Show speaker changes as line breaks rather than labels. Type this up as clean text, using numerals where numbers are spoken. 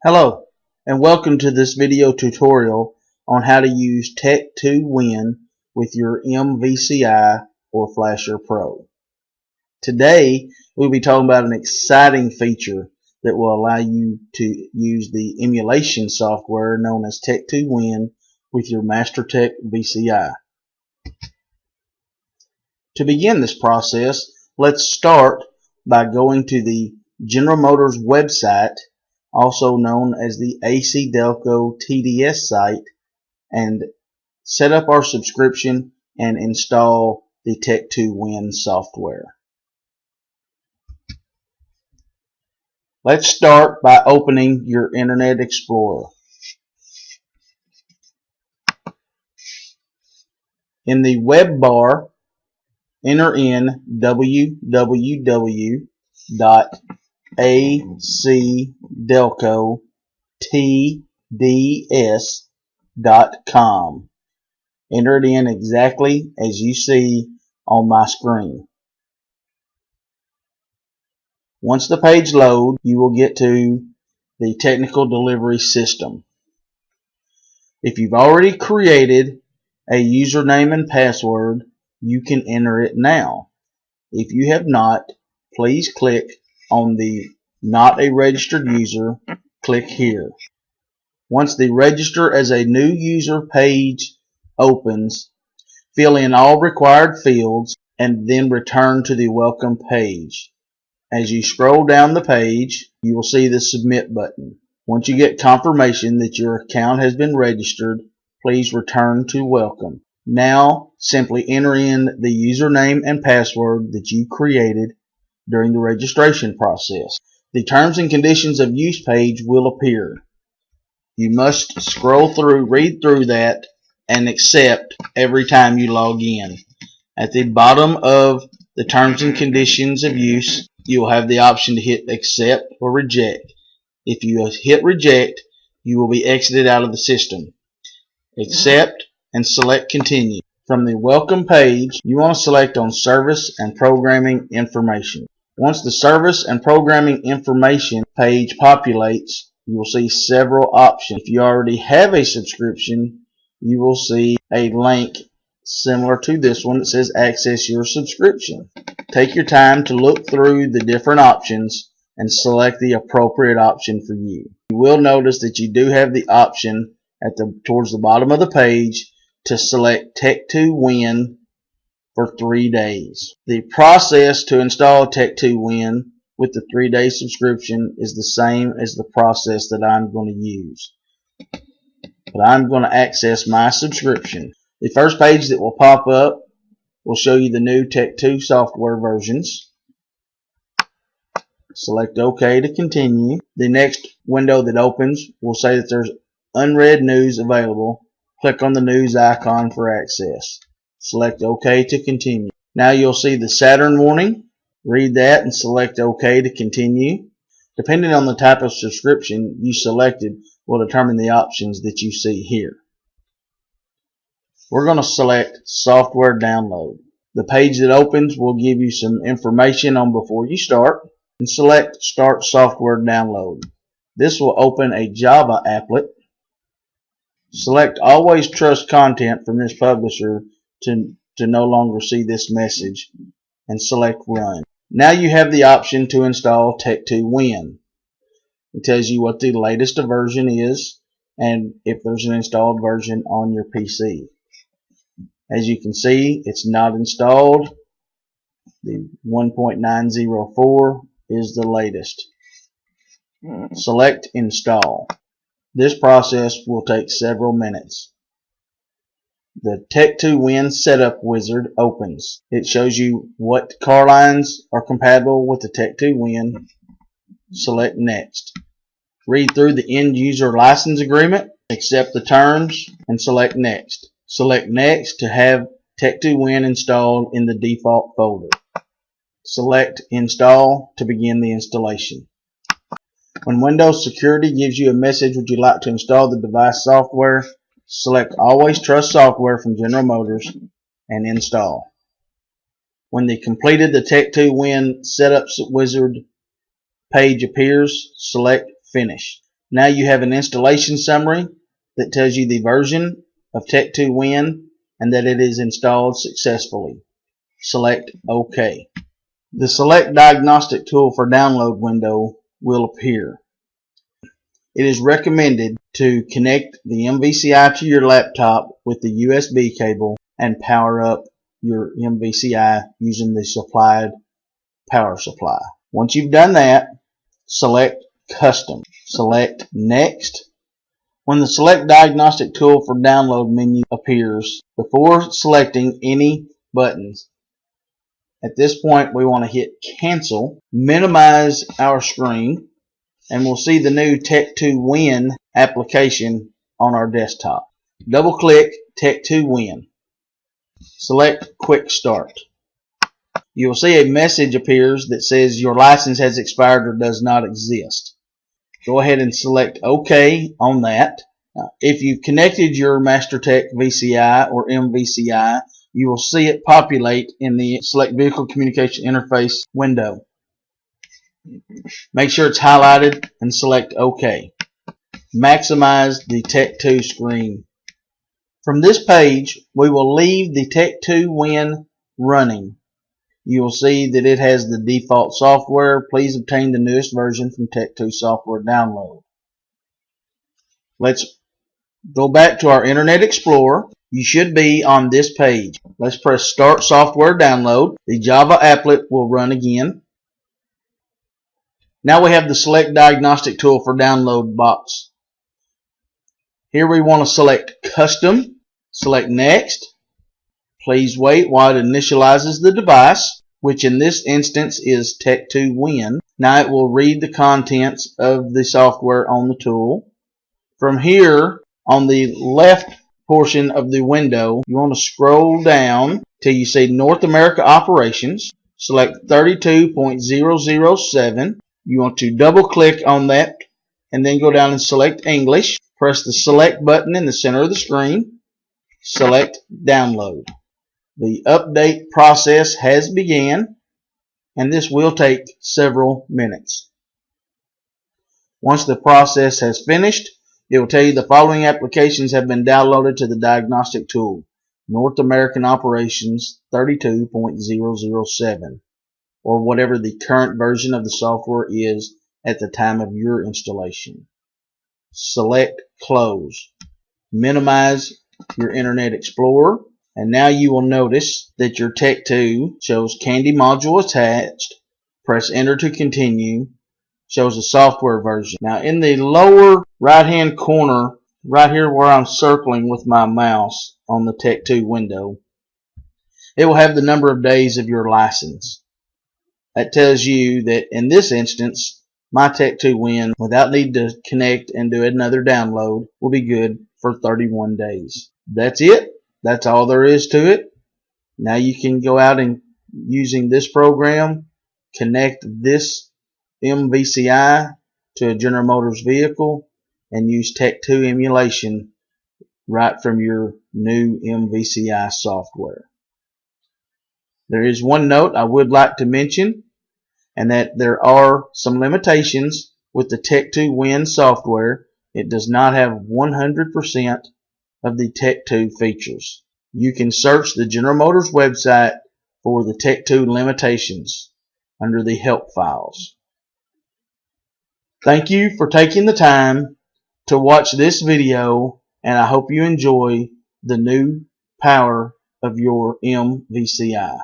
Hello, and welcome to this video tutorial on how to use Tech2Win with your M-VCI or Flasher Pro. Today, we'll be talking about an exciting feature that will allow you to use the emulation software known as Tech2Win with your MasterTech VCI. To begin this process, let's start by going to the General Motors website, also known as the AC Delco TDS site, and set up our subscription and install the Tech2Win software. Let's start by opening your Internet Explorer. In the web bar, enter in www.acdelcotds.com. Enter it in exactly as you see on my screen. Once the page loads, you will get to the technical delivery system. If you've already created a username and password, you can enter it now. If you have not, please click on the Not a Registered User. Click here. Once the Register as a New User page opens, fill in all required fields and then return to the Welcome page. As you scroll down the page, you will see the Submit button. Once you get confirmation that your account has been registered, please return to Welcome. Now, simply enter in the username and password that you created during the registration process. The Terms and Conditions of Use page will appear. You must scroll through, read through that, and accept every time you log in. At the bottom of the Terms and Conditions of Use, you will have the option to hit Accept or Reject. If you hit Reject, you will be exited out of the system. Accept and select Continue. From the Welcome page, you want to select on Service and Programming Information. Once the Service and Programming Information page populates, you will see several options. If you already have a subscription, you will see a link similar to this one that says Access Your Subscription. Take your time to look through the different options and select the appropriate option for you. You will notice that you do have the option towards the bottom of the page to select Tech2Win for 3 days. The process to install Tech2Win with the 3-day subscription is the same as the process that I'm going to use. But I'm going to access my subscription. The first page that will pop up will show you the new Tech2 software versions. Select OK to continue. The next window that opens will say that there's unread news available. Click on the news icon for access. Select OK to continue. Now you'll see the Saturn warning. Read that and select OK to continue. Depending on the type of subscription you selected will determine the options that you see here. We're going to select Software Download. The page that opens will give you some information on before you start, and select Start Software Download. This will open a Java applet. Select Always Trust Content from this publisher to no longer see this message, and select Run. Now you have the option to install Tech2Win. It tells you what the latest version is and if there's an installed version on your PC. As you can see, it's not installed. The 1.904 is the latest. Select Install. This process will take several minutes. The Tech2Win Setup Wizard opens. It shows you what car lines are compatible with the Tech2Win. Select Next. Read through the End User License Agreement, accept the terms, and select Next. Select Next to have Tech2Win installed in the default folder. Select Install to begin the installation. When Windows Security gives you a message, would you like to install the device software? Select Always Trust Software from General Motors and install. When the completed the Tech2Win Setup Wizard page appears, select Finish. Now you have an installation summary that tells you the version of Tech2Win and that it is installed successfully. Select OK. The Select Diagnostic Tool for Download window will appear. It is recommended to connect the M-VCI to your laptop with the USB cable and power up your M-VCI using the supplied power supply. Once you've done that, select Custom. Select Next. When the Select Diagnostic Tool for Download menu appears, before selecting any buttons, at this point we want to hit Cancel, minimize our screen, and we'll see the new Tech2Win application on our desktop. Double click Tech2Win. Select Quick Start. You will see a message appears that says your license has expired or does not exist. Go ahead and select OK on that. If you've connected your MasterTech VCI or M-VCI, you will see it populate in the Select Vehicle Communication Interface window. Make sure it's highlighted and select OK. Maximize the Tech2 screen. From this page, we will leave the Tech2Win running. You will see that it has the default software. Please obtain the newest version from Tech2 Software Download. Let's go back to our Internet Explorer. You should be on this page. Let's press Start Software Download. The Java applet will run again. Now we have the Select Diagnostic Tool for Download box. Here we want to select Custom. Select Next. Please wait while it initializes the device, which in this instance is Tech2Win. Now it will read the contents of the software on the tool. From here, on the left portion of the window, you want to scroll down till you see North America Operations. Select 32.007. You want to double click on that and then go down and select English. Press the select button in the center of the screen. Select Download. The update process has begun, and this will take several minutes. Once the process has finished, it will tell you the following applications have been downloaded to the diagnostic tool. North American Operations 32.007, or whatever the current version of the software is at the time of your installation. Select Close. Minimize your Internet Explorer. And now you will notice that your Tech2 shows Candy module attached. Press Enter to continue. Shows a software version. Now in the lower right hand corner, right here where I'm circling with my mouse on the Tech2 window, it will have the number of days of your license. That tells you that in this instance, my Tech2Win, without need to connect and do another download, will be good for 31 days. That's it. That's all there is to it. Now you can go out and, using this program, connect this M-VCI to a General Motors vehicle and use Tech2 emulation right from your new M-VCI software. There is one note I would like to mention, and that there are some limitations with the Tech2Win software. It does not have 100% of the Tech2 features. You can search the General Motors website for the Tech2 limitations under the help files. Thank you for taking the time to watch this video, and I hope you enjoy the new power of your M-VCI.